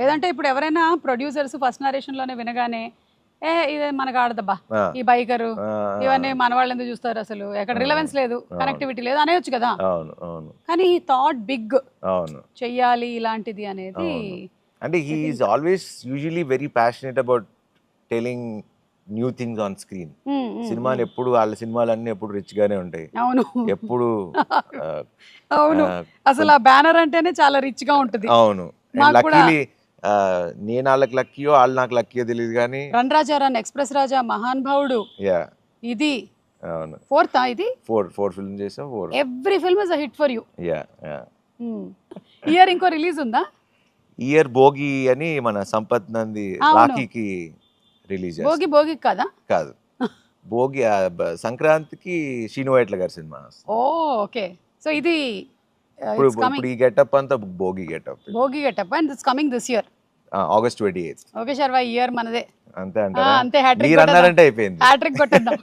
లేదంటే ఇప్పుడు ఎవరైనా ప్రొడ్యూసర్స్ ఫస్ట్ నరేషన్ లోనే వినగానే ఇదే మనకు ఆడదబ్బా ఈ బైకరు ఇవన్నీ మన వాళ్ళు ఎందుకు చూస్తారు, అసలు ఎక్కడ రిలవెన్స్ లేదు, కనెక్టివిటీ లేదు అనేయొచ్చు కదా. కానీ థాట్ బిగ్ చెయ్యాలి ఇలాంటిది అనేది. అంటే he is always usually very passionate about telling new things on screen. సినిమాలు ఎప్పుడు వాళ్ళ సినిమాలన్నీ ఎప్పుడు రిచ్ గానే ఉంటాయి. అవును, ఎప్పుడు అవును, అసలు ఆ బ్యానర్ అంటేనే చాలా రిచ్ గా ఉంటుంది. అవును, లక్కీలీ నేను వాళ్ళకి లక్కీయో వాళ్ళు నాకు లక్కీయో తెలియదు కానీ రణరాజారాన్, ఎక్స్ప్రెస్ రాజా, మహాన్ భావుడు, ఇది అవును ఫోర్త్, ఇది ఫోర్ ఫిల్మ్ చేసాం. Every film is a hit for you. Year ఇంకో రిలీజ్ ఉందా? ఇయర్ భోగి అని మన సంపత్ నంది రాఖీకి రిలీజ్. భోగి కాదా? కాదు, భోగి సంక్రాంతికి శ్రీను వైట్ల గారి సినిమా. ఓకే, సో ఇది ఇప్పుడు ఈ గెటప్ అంతా Bhogi getup and it's coming this year August 28th. Okay Sharwa, year మనదే అంతే అంటారా? అంతే, మీరు అన్నారంటే అయిపోయింది. హ్యాట్రిక్ కొట్టేద్దాం.